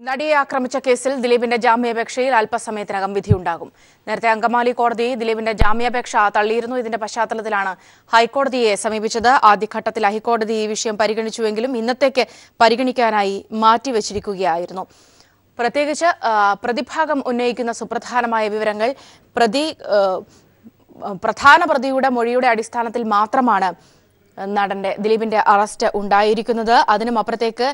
നടിയെ ആക്രമിച്ച കേസിൽ ദിലീപിന്റെ ജാമ്യാപേക്ഷയിൽ അല്പസമയത്തിനകം വിധിയുണ്ടാകും. നേരത്തെ അങ്കമാലി കോടതി ദിലീപിന്റെ ജാമ്യാപേക്ഷ തള്ളിയിരുന്നു. ഇതിന്റെ പശ്ചാത്തലത്തിലാണ് ഹൈക്കോടതിയെ സമീപിച്ചത്. ആദ്യഘട്ടത്തിൽ ഹൈക്കോടതി ഈ വിഷയം പരിഗണിച്ചുവെങ്കിലും ഇന്നത്തേക്ക് പരിഗണിക്കാനായി മാറ്റിവെച്ചിരിക്കുകയായിരുന്നു. പ്രത്യേകിച്ച് പ്രതിഭാഗം ഉന്നയിക്കുന്ന സുപ്രധാനമായ വിവരങ്ങൾ പ്രധാന പ്രതിയുടെ മൊഴിയുടെ അടിസ്ഥാനത്തിൽ മാത്രമാണ് ദിലീപിന്റെ അറസ്റ്റ് ഉണ്ടായിരിക്കുന്നത്. അതിനും അപ്പുറത്തേക്ക്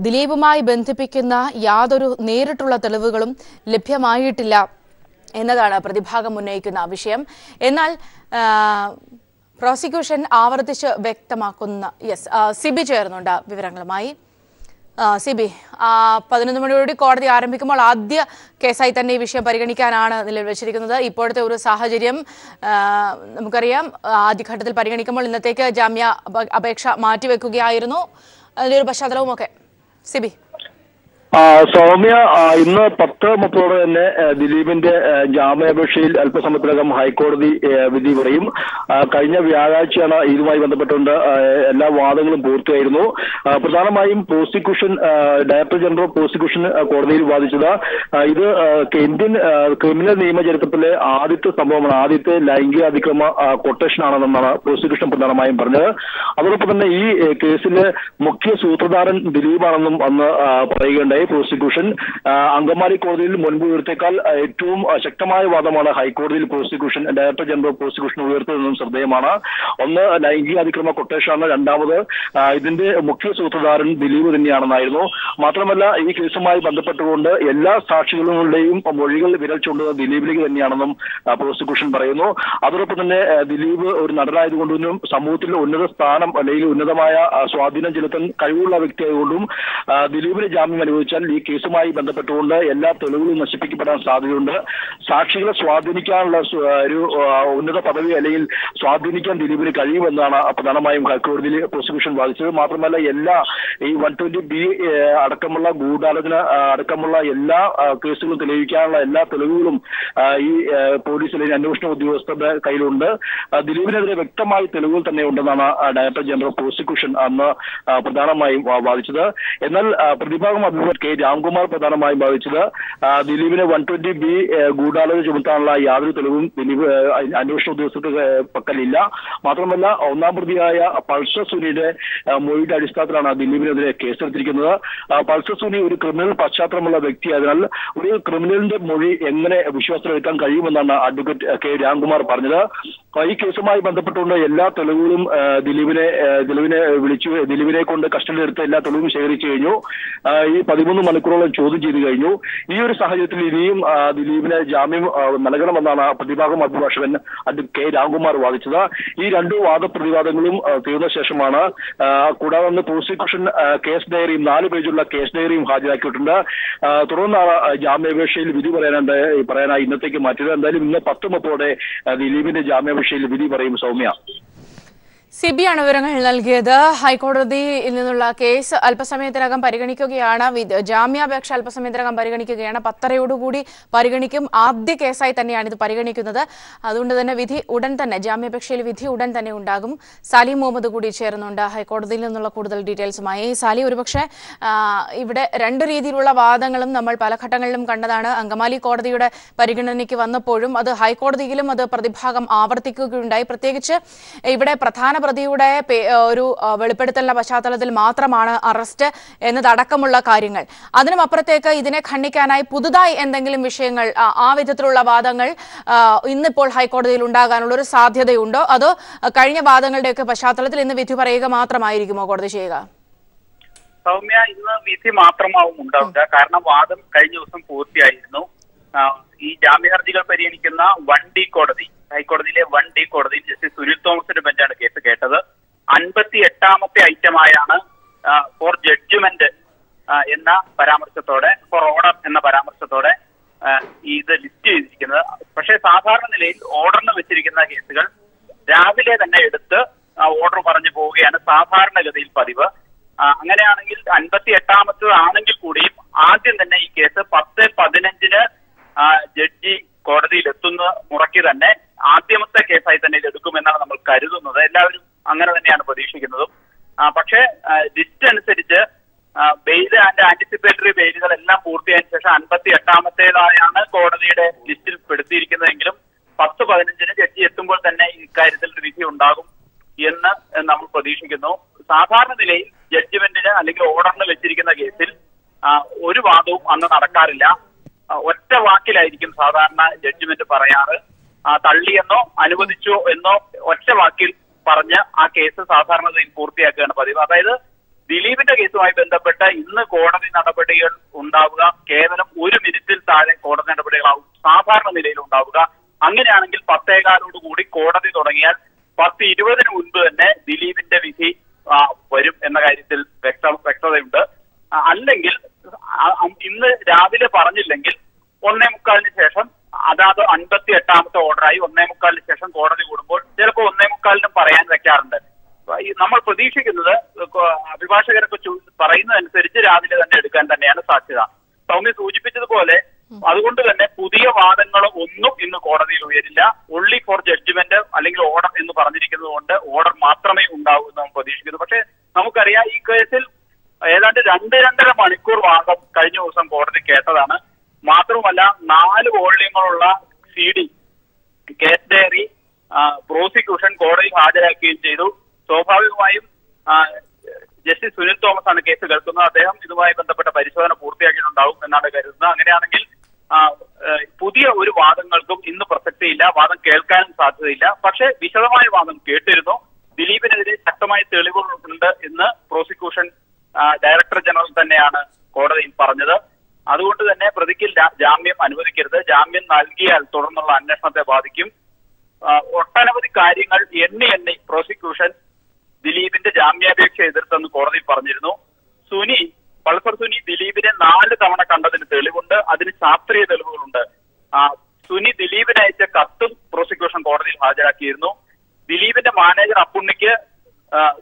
ദിലീപുമായി ബന്ധിപ്പിക്കുന്ന യാതൊരു നേരിട്ടുള്ള തെളിവുകളും ലഭ്യമായിട്ടില്ല എന്നതാണ് പ്രതിഭാഗം ഉന്നയിക്കുന്ന വിഷയം. എന്നാൽ പ്രോസിക്യൂഷൻ ആവർത്തിച്ച് വ്യക്തമാക്കുന്ന സിബി ചേർന്നുണ്ട് വിവരങ്ങളുമായി. സിബി, 11 മണിയോടെ കോടതി ആരംഭിക്കുമ്പോൾ ആദ്യ കേസായി തന്നെ ഈ വിഷയം പരിഗണിക്കാനാണ് നിലവിൽ വെച്ചിരിക്കുന്നത്. ഇപ്പോഴത്തെ ഒരു സാഹചര്യം നമുക്കറിയാം. ആദ്യഘട്ടത്തിൽ പരിഗണിക്കുമ്പോൾ ഇന്നത്തേക്ക് ജാമ്യ അപേക്ഷ മാറ്റിവെക്കുകയായിരുന്നു. അതിന്റെ ഒരു പശ്ചാത്തലവും ഒക്കെ സിബി. സൗമ്യ, ഇന്ന് 10:30 തന്നെ ദിലീപിന്റെ ജാമ്യാപേക്ഷയിൽ അല്പസമയത്തിനകം ഹൈക്കോടതി വിധി പറയും. കഴിഞ്ഞ വ്യാഴാഴ്ചയാണ് ഇതുമായി ബന്ധപ്പെട്ടുകൊണ്ട് എല്ലാ വാദങ്ങളും പൂർത്തിയായിരുന്നു. പ്രധാനമായും prosecution director general of prosecution കോടതിയിൽ വാദിച്ചത് ഇത് ഇന്ത്യൻ ക്രിമിനൽ നിയമചരിത്രത്തിലെ ആദ്യത്തെ സംഭവമാണ്, ആദ്യത്തെ ലൈംഗിക അതിക്രമ കൊട്ടേഷനാണെന്നാണ് പ്രോസിക്യൂഷൻ പ്രധാനമായും പറഞ്ഞത്. അതോടൊപ്പം തന്നെ ഈ കേസിലെ മുഖ്യ സൂത്രധാരൻ ദിലീപാണെന്നും അന്ന് പറയുകയുണ്ടായി. പ്രോസിക്യൂഷൻ അങ്കമാലി കോടതിയിൽ മുൻപ് ഉയർത്തേക്കാൾ ഏറ്റവും ശക്തമായ വാദമാണ് ഹൈക്കോടതിയിൽ prosecution director general of prosecution ഉയർത്തുന്നതും ശ്രദ്ധേയമാണ്. ഒന്ന്, ലൈംഗിക അതിക്രമ കൊട്ടേഷനാണ്. രണ്ടാമത്, ഇതിന്റെ മുഖ്യ സൂത്രധാരൻ ദിലീപ് തന്നെയാണെന്നായിരുന്നു. മാത്രമല്ല, ഈ കേസുമായി ബന്ധപ്പെട്ടുകൊണ്ട് എല്ലാ സാക്ഷികളുടെയും മൊഴികൾ വിരൽ ചൂണ്ടുന്നത് ദിലീപിലേക്ക് തന്നെയാണെന്നും പ്രോസിക്യൂഷൻ പറയുന്നു. അതോടൊപ്പം തന്നെ ദിലീപ് ഒരു നടനായതുകൊണ്ടും സമൂഹത്തിൽ ഉന്നത സ്ഥാനം അല്ലെങ്കിൽ ഉന്നതമായ സ്വാധീനം ചെലുത്താൻ കഴിവുള്ള വ്യക്തിയായതുകൊണ്ടും ദിലീപിന് ജാമ്യം അനുവദിച്ചാൽ ഈ കേസുമായി ബന്ധപ്പെട്ടുകൊണ്ട് എല്ലാ തെളിവുകളും നശിപ്പിക്കപ്പെടാൻ സാധ്യതയുണ്ട്. സാക്ഷികളെ സ്വാധീനിക്കാനുള്ള ഒരു ഉന്നത പദവി അല്ലെങ്കിൽ സ്വാധീനിക്കാൻ ദിലീപിന് കഴിയുമെന്നാണ് പ്രധാനമായും ഹൈക്കോടതിയിൽ പ്രോസിക്യൂഷൻ വാദിച്ചത്. മാത്രമല്ല, എല്ലാ ഈ 120B അടക്കമുള്ള ഗൂഢാലോചന അടക്കമുള്ള എല്ലാ കേസുകളും തെളിയിക്കാനുള്ള എല്ലാ തെളിവുകളും ഈ പോലീസ് അല്ലെങ്കിൽ അന്വേഷണ ഉദ്യോഗസ്ഥരുടെ കയ്യിലുണ്ട്. ദിലീപിനെതിരെ വ്യക്തമായ തെളിവുകൾ തന്നെ ഉണ്ടെന്നാണ് ഡയറക്ടർ ജനറൽ ഓഫ് പ്രോസിക്യൂഷൻ അന്ന് പ്രധാനമായും വാദിച്ചത്. എന്നാൽ പ്രതിഭാഗം അഭിഭാഷകൻ കെ രാംകുമാർ പ്രധാനമായും ഭാവിച്ചത് ദിലീപിനെ 120B ഗൂഢാലോചന ചുമത്താനുള്ള യാതൊരു തെളിവും ദിലീപ് അന്വേഷണ ഉദ്യോഗസ്ഥർക്ക് പക്കലില്ല. മാത്രമല്ല, ഒന്നാം പ്രതിയായ പൾസർ സുനിയുടെ മൊഴിയുടെ അടിസ്ഥാനത്തിലാണ് ദിലീപിനെതിരെ കേസെടുത്തിരിക്കുന്നത്. പൾസർ സുനി ഒരു ക്രിമിനൽ പശ്ചാത്തലമുള്ള വ്യക്തിയായതിനാൽ ഒരു ക്രിമിനലിന്റെ മൊഴി എങ്ങനെ വിശ്വാസത്തിലെടുക്കാൻ കഴിയുമെന്നാണ് അഡ്വക്കേറ്റ് കെ രാംകുമാർ പറഞ്ഞത്. ഈ കേസുമായി ബന്ധപ്പെട്ടുകൊണ്ട് എല്ലാ തെളിവുകളും ദിലീപിനെ കൊണ്ട് കസ്റ്റഡിയിലെടുത്ത എല്ലാ തെളിവും ശേഖരിച്ചു കഴിഞ്ഞു. ഈ 13 മണിക്കൂറോളം ചോദ്യം ചെയ്തു കഴിഞ്ഞു. ഈ ഒരു സാഹചര്യത്തിൽ ഇനിയും ദിലീപിന് ജാമ്യം നൽകണമെന്നാണ് പ്രതിഭാഗം അഭിഭാഷകൻ കെ രാംകുമാർ വാദിച്ചത്. ഈ രണ്ടു വാദപ്രതിവാദങ്ങളും തീർന്ന ശേഷമാണ് കൂടാതെ പ്രോസിക്യൂഷൻ കേസ് ഡയറിയും 4 പേജുള്ള കേസ് ഡയറിയും ഹാജരാക്കിയിട്ടുണ്ട്. തുടർന്നാണ് ജാമ്യാപേക്ഷയിൽ വിധി പറയാനായി ഇന്നത്തേക്ക് മാറ്റിയത്. എന്തായാലും ഇന്ന് 10:30 ദിലീപിന്റെ ജാമ്യാപേക്ഷയിൽ വിധി പറയും. സൗമ്യ, സിബിയാണ് വിവരങ്ങൾ നൽകിയത്. ഹൈക്കോടതിയിൽ നിന്നുള്ള കേസ് അല്പസമയത്തിനകം പരിഗണിക്കുകയാണ്. ജാമ്യാപേക്ഷ അല്പസമയത്തിനകം പരിഗണിക്കുകയാണ്. 10:30 പരിഗണിക്കും. ആദ്യ കേസായി തന്നെയാണ് ഇത് പരിഗണിക്കുന്നത്. അതുകൊണ്ട് തന്നെ ജാമ്യാപേക്ഷയിൽ വിധി ഉടൻ തന്നെ ഉണ്ടാകും. സാലി മുഹമ്മദ് കൂടി ചേർന്നുണ്ട് ഹൈക്കോടതിയിൽ നിന്നുള്ള കൂടുതൽ ഡീറ്റെയിൽസുമായി. സാലി, ഒരുപക്ഷെ ഇവിടെ 2 രീതിയിലുള്ള വാദങ്ങളും നമ്മൾ പല ഘട്ടങ്ങളിലും കണ്ടതാണ്. അങ്കമാലി കോടതിയുടെ പരിഗണനയ്ക്ക് വന്നപ്പോഴും അത് ഹൈക്കോടതിയിലും അത് പ്രതിഭാഗം ആവർത്തിക്കുകയുണ്ടായി. പ്രത്യേകിച്ച് ഇവിടെ പ്രധാന പ്രതിയുടെ ഒരു വെളിപ്പെടുത്തലിന്റെ പശ്ചാത്തലത്തിൽ മാത്രമാണ് അറസ്റ്റ് എന്നതടക്കമുള്ള കാര്യങ്ങൾ. അതിനും അപ്പുറത്തേക്ക് ഇതിനെ ഖണ്ഡിക്കാനായി പുതുതായി എന്തെങ്കിലും വിഷയങ്ങൾ, ആ വിധത്തിലുള്ള വാദങ്ങൾ ഇന്നിപ്പോൾ ഹൈക്കോടതിയിൽ ഉണ്ടാകാനുള്ള ഒരു സാധ്യതയുണ്ടോ? അതോ കഴിഞ്ഞ വാദങ്ങളുടെയൊക്കെ പശ്ചാത്തലത്തിൽ ഇന്ന് വിധി പറയുക മാത്രമായിരിക്കുമോ കോടതി ചെയ്യുക? സൗമ്യ, ഇന്ന് വിധി മാത്രമാവും ഉണ്ടാവുക. കാരണം വാദം കഴിഞ്ഞ ദിവസം പൂർത്തിയായിരുന്നു. ഈ ജാമ്യഹർജികൾ പരിഗണിക്കുന്ന 1D കോടതി, ഹൈക്കോടതിയിലെ 1D കോടതിയിൽ ജസ്റ്റിസ് സുനിൽ തോമസിന്റെ ബെഞ്ചാണ് കേസ് കേട്ടത്. 58ാമത്തെ ഐറ്റമായാണ് ഫോർ ജഡ്ജ്മെന്റ് എന്ന പരാമർശത്തോടെ, ഫോർ ഓർഡർ എന്ന പരാമർശത്തോടെ ഇത് ലിസ്റ്റ് ചെയ്തിരിക്കുന്നത്. പക്ഷേ സാധാരണ നിലയിൽ ഓർഡറിന് വെച്ചിരിക്കുന്ന കേസുകൾ രാവിലെ തന്നെ എടുത്ത് ഓർഡർ പറഞ്ഞു പോവുകയാണ് സാധാരണഗതിയിൽ പതിവ്. അങ്ങനെയാണെങ്കിൽ 58ാമത്തേതാണെങ്കിൽ കൂടിയും ആദ്യം തന്നെ ഈ കേസ് 10:15 ജഡ്ജി കോടതിയിൽ എത്തുന്ന മുറയ്ക്ക് തന്നെ ആദ്യമത്തെ കേസായി തന്നെ ഇത് എടുക്കുമെന്നാണ് നമ്മൾ കരുതുന്നത്. എല്ലാവരും അങ്ങനെ തന്നെയാണ് പ്രതീക്ഷിക്കുന്നതും. പക്ഷേ ലിസ്റ്റ് അനുസരിച്ച് ബെയിൽ ആൻഡ് ആന്റിസിപ്പേറ്ററി ബെയിലുകളെല്ലാം പൂർത്തിയായതിനു ശേഷം 58ാമത്തേതായാണ് കോടതിയുടെ ലിസ്റ്റിൽ പെടുത്തിയിരിക്കുന്നതെങ്കിലും 10-15 ജഡ്ജി എത്തുമ്പോൾ തന്നെ ഇക്കാര്യത്തിൽ ഒരു വിധി ഉണ്ടാകും എന്ന് നമ്മൾ പ്രതീക്ഷിക്കുന്നു. സാധാരണ നിലയിൽ ജഡ്ജ്മെന്റിന് അല്ലെങ്കിൽ ഓർഡറിന് വെച്ചിരിക്കുന്ന കേസിൽ ഒരു വാദവും അന്ന് നടക്കാറില്ല. ഒറ്റ വാക്കിലായിരിക്കും സാധാരണ ജഡ്ജ്മെന്റ് പറയാറ്. തള്ളിയെന്നോ അനുവദിച്ചോ എന്നോ ഒറ്റ വാക്കിൽ പറഞ്ഞ് ആ കേസ് സാധാരണ പൂർത്തിയാക്കുകയാണ് പതിവ്. അതായത് ദിലീപിന്റെ കേസുമായി ബന്ധപ്പെട്ട് ഇന്ന് കോടതി നടപടികൾ ഉണ്ടാവുക കേവലം 1 മിനിറ്റിൽ താഴെ കോടതി നടപടികളാവും സാധാരണ നിലയിൽ ഉണ്ടാവുക. അങ്ങനെയാണെങ്കിൽ 10:15 കോടതി തുടങ്ങിയാൽ 10:20 മുൻപ് തന്നെ ദിലീപിന്റെ വിധി വരും എന്ന കാര്യത്തിൽ വ്യക്തതയുണ്ട്. അല്ലെങ്കിൽ ഇന്ന് രാവിലെ പറഞ്ഞില്ലെങ്കിൽ 1:45 ശേഷം അതാത് 58ാമത്തെ ഓർഡറായി 1:45 ശേഷം കോടതി കൂടുമ്പോൾ ചിലപ്പോൾ 1:45 പറയാൻ വെക്കാറുണ്ട്. നമ്മൾ പ്രതീക്ഷിക്കുന്നത് അഭിഭാഷകരൊക്കെ പറയുന്നതനുസരിച്ച് രാവിലെ തന്നെ എടുക്കാൻ തന്നെയാണ് സാധ്യത. സൗമ്യ സൂചിപ്പിച്ചതുപോലെ അതുകൊണ്ട് തന്നെ പുതിയ വാദങ്ങൾ ഒന്നും ഇന്ന് കോടതിയിൽ ഉയരില്ല. ഒൺലി ഫോർ ജഡ്ജ്മെന്റ് അല്ലെങ്കിൽ ഓർഡർ എന്ന് പറഞ്ഞിരിക്കുന്നത് കൊണ്ട് ഓർഡർ മാത്രമേ ഉണ്ടാവൂ എന്ന് നമ്മൾ പ്രതീക്ഷിക്കുന്നു. പക്ഷെ നമുക്കറിയാം ഈ കേസിൽ ഏതാണ്ട് 2-2.5 മണിക്കൂർ വാദം കഴിഞ്ഞ ദിവസം കോടതി കേട്ടതാണ്. മാത്രമല്ല 4 വോള്യങ്ങളുള്ള CD കേസ് ഡയറി പ്രോസിക്യൂഷൻ കോടതിയിൽ ഹാജരാക്കുകയും ചെയ്തു. സ്വാഭാവികമായും ജസ്റ്റിസ് സുനിൽ തോമസ് ആണ് കേസ് കേൾക്കുന്നത്. അദ്ദേഹം ഇതുമായി ബന്ധപ്പെട്ട പരിശോധന പൂർത്തിയാക്കിയിട്ടുണ്ടാവും എന്നാണ് കരുതുന്നത്. അങ്ങനെയാണെങ്കിൽ പുതിയ ഒരു വാദങ്ങൾക്കും ഇന്ന് പ്രസക്തിയില്ല, വാദം കേൾക്കാനും സാധ്യതയില്ല. പക്ഷേ വിശദമായ വാദം കേട്ടിരുന്നു. ദിലീപിനെതിരെ ശക്തമായ തെളിവുകളുണ്ട് എന്ന് പ്രോസിക്യൂഷൻ ഡയറക്ടർ ജനറൽ തന്നെയാണ് കോടതിയിൽ പറഞ്ഞത്. അതുകൊണ്ട് തന്നെ പ്രതിക്ക് ജാമ്യം അനുവദിക്കരുത്. ജാമ്യം നൽകിയാൽ തുടർന്നുള്ള അന്വേഷണത്തെ ബാധിക്കും. ഒട്ടനവധി കാര്യങ്ങൾ എണ്ണി പ്രോസിക്യൂഷൻ ദിലീപിന്റെ ജാമ്യാപേക്ഷ എതിർത്തെന്ന് കോടതിയിൽ പറഞ്ഞിരുന്നു. പൾസർ സുനി ദിലീപിനെ 4 തവണ കണ്ടതിന് തെളിവുണ്ട്. അതിന് ശാസ്ത്രീയ തെളിവുകളുണ്ട്. സുനി ദിലീപിന് അയച്ച കത്തും പ്രോസിക്യൂഷൻ കോടതിയിൽ ഹാജരാക്കിയിരുന്നു. ദിലീപിന്റെ മാനേജർ അപ്പുണ്ണിക്ക്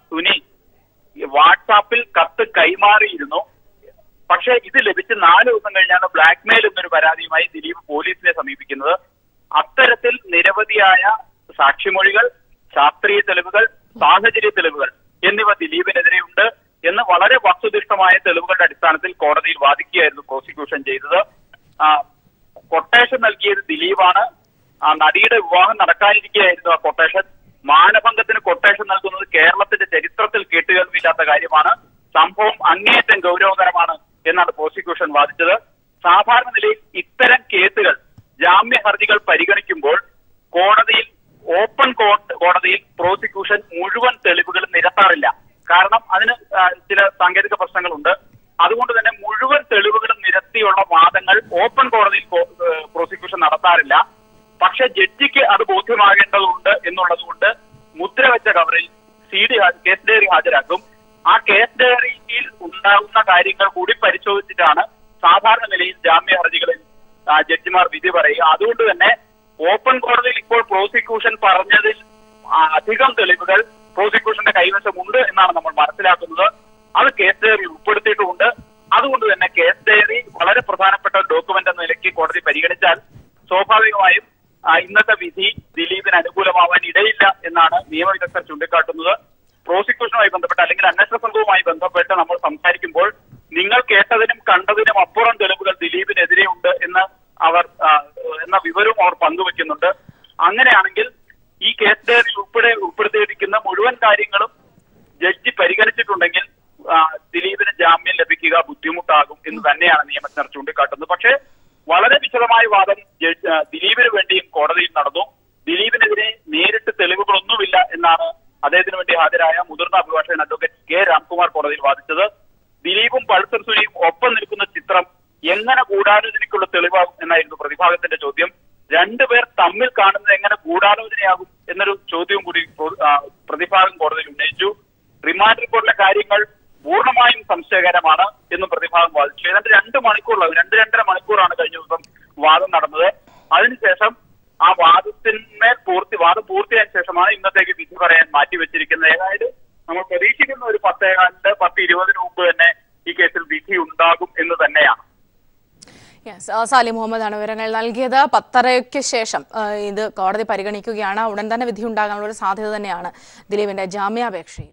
സുനി വാട്സാപ്പിൽ കത്ത് കൈമാറിയിരുന്നു. പക്ഷേ ഇത് ലഭിച്ച് 4 ദിവസം കഴിഞ്ഞാണ് ബ്ലാക്ക്മെയിൽ എന്നൊരു പരാതിയുമായി ദിലീപ് പോലീസിനെ സമീപിക്കുന്നത്. അത്തരത്തിൽ നിരവധിയായ സാക്ഷിമൊഴികൾ, ശാസ്ത്രീയ തെളിവുകൾ, സാഹചര്യ തെളിവുകൾ എന്നിവ ദിലീപിനെതിരെയുണ്ട് എന്ന് വളരെ വസ്തുനിഷ്ഠമായ തെളിവുകളുടെ അടിസ്ഥാനത്തിൽ കോടതിയിൽ വാദിക്കുകയായിരുന്നു പ്രോസിക്യൂഷൻ ചെയ്തത്. കൊട്ടേഷൻ നൽകിയത് ദിലീപാണ്. നടിയുടെ വിവാഹം നടക്കാനിരിക്കുകയായിരുന്നു ആ കൊട്ടേഷൻ. മാനഭംഗത്തിന് കൊട്ടേഷൻ നൽകുന്നത് കേരളത്തിന്റെ ചരിത്രത്തിൽ കേട്ടുകേൾവിയില്ലാത്ത കാര്യമാണ്. സംഭവം അങ്ങേയറ്റം ഗൗരവകരമാണ് എന്നാണ് പ്രോസിക്യൂഷൻ വാദിച്ചത്. സാധാരണ നിലയിൽ ഇത്തരം കേസുകൾ ജാമ്യ ഹർജികൾ പരിഗണിക്കുമ്പോൾ കോടതിയിൽ ഓപ്പൺ കോടതിയിൽ പ്രോസിക്യൂഷൻ മുഴുവൻ തെളിവുകളും നിരത്താറില്ല. കാരണം അതിന് ചില സാങ്കേതിക പ്രശ്നങ്ങളുണ്ട്. അതുകൊണ്ട് തന്നെ മുഴുവൻ തെളിവുകളും നിരത്തിയുള്ള വാദങ്ങൾ ഓപ്പൺ കോടതിയിൽ പ്രോസിക്യൂഷൻ നടത്താറില്ല. പക്ഷെ ജഡ്ജിക്ക് അത് ബോധ്യമാകേണ്ടതുണ്ട് എന്നുള്ളത് കൊണ്ട് മുദ്രവെച്ച കവറിൽ കേസ് ഡയറി ഹാജരാക്കും. ആ കേസ് ഡയറിയിൽ ഉണ്ടാകുന്ന കാര്യങ്ങൾ കൂടി പരിശോധിച്ചിട്ടാണ് സാധാരണ നിലയിൽ ജാമ്യ ഹർജികളിൽ ജഡ്ജിമാർ വിധി പറയുക. അതുകൊണ്ട് തന്നെ ഓപ്പൺ കോടതിയിൽ ഇപ്പോൾ പ്രോസിക്യൂഷൻ പറഞ്ഞതിൽ അധികം തെളിവുകൾ പ്രോസിക്യൂഷന്റെ കൈവശമുണ്ട് എന്നാണ് നമ്മൾ മനസ്സിലാക്കുന്നത്. അത് കേസ് ഡയറിയിൽ ഉൾപ്പെടുത്തിയിട്ടുമുണ്ട്. അതുകൊണ്ട് തന്നെ കേസ് ഡയറി വളരെ പ്രധാനപ്പെട്ട ഡോക്യുമെന്റ് എന്ന നിലയ്ക്ക് കോടതി പരിഗണിച്ചാൽ സ്വാഭാവികമായും ഇന്നത്തെ വിധി ദിലീപിന് അനുകൂലമാവാൻ ഇടയില്ല എന്നാണ് നിയമവിദഗ്ധർ ചൂണ്ടിക്കാട്ടുന്നത്. പ്രോസിക്യൂഷനുമായി ബന്ധപ്പെട്ട് അല്ലെങ്കിൽ അന്വേഷണ സംഘവുമായി ബന്ധപ്പെട്ട് നമ്മൾ സംസാരിക്കുമ്പോൾ നിങ്ങൾ കേട്ടതിനും കണ്ടതിനും അപ്പുറം തെളിവുകൾ ദിലീപിനെതിരെയുണ്ട് എന്ന വിവരവും അവർ പങ്കുവെക്കുന്നുണ്ട്. അങ്ങനെയാണെങ്കിൽ ഈ കേസ് ഡയറിയിൽ ഉൾപ്പെടുത്തിയിരിക്കുന്ന മുഴുവൻ കാര്യങ്ങളും ജഡ്ജി പരിഗണിച്ചിട്ടുണ്ടെങ്കിൽ ദിലീപിന് ജാമ്യം ലഭിക്കുക ബുദ്ധിമുട്ടാകും എന്ന് തന്നെയാണ് നിയമജ്ഞർ ചൂണ്ടിക്കാട്ടുന്നത്. പക്ഷേ വളരെ വിശദമായ വാദം ദിലീപിന് വേണ്ടിയും കോടതിയിൽ നടന്നു. ദിലീപിനെതിരെ നേരിട്ട് തെളിവുകളൊന്നുമില്ല എന്നാണ് അദ്ദേഹത്തിന് വേണ്ടി ഹാജരായ മുതിർന്ന അഭിഭാഷകൻ അഡ്വക്കേറ്റ് കെ രാംകുമാർ കോടതിയിൽ വാദിച്ചത്. ദിലീപും പൾസർ സുനിയും ഒപ്പം നിൽക്കുന്ന ചിത്രം എങ്ങനെ ഗൂഢാലോചനയ്ക്കുള്ള തെളിവാകും എന്നായിരുന്നു പ്രതിഭാഗത്തിന്റെ ചോദ്യം. 2 പേർ തമ്മിൽ കാണുന്നത് എങ്ങനെ ഗൂഢാലോചനയാകും എന്നൊരു ചോദ്യവും കൂടി പ്രതിഭാഗം കോടതിയിൽ ഉന്നയിച്ചു. റിമാൻഡ് റിപ്പോർട്ടിലെ കാര്യങ്ങൾ പൂർണ്ണമായും സംശയകരമാണ് എന്നും പ്രതിഭാഗം വാദിച്ചു. ഏതാണ്ട് 2 മണിക്കൂറിലാണ് 2-2.5 മണിക്കൂറാണ് കഴിഞ്ഞ ദിവസം വാദം നടന്നത്. അതിനുശേഷം ആ വാദം പൂർത്തിയായ ശേഷമാണ് ഇന്നത്തേക്ക് വിധി പറയാൻ മാറ്റിവെച്ചിരിക്കുന്നത്. ഏതായാലും നമ്മൾ പ്രതീക്ഷിക്കുന്ന ഒരു 10:20 മുമ്പ് തന്നെ ഈ കേസിൽ വിധി ഉണ്ടാകും എന്ന് തന്നെയാണ്. സാലിം മുഹമ്മദ് ആണ് വിവരങ്ങൾ നൽകിയത്. 10:30 ശേഷം ഇത് കോടതി പരിഗണിക്കുകയാണ്. ഉടൻ തന്നെ വിധി ഉണ്ടാകാനുള്ള ഒരു സാധ്യത തന്നെയാണ് ദിലീപിന്റെ ജാമ്യാപേക്ഷയിൽ.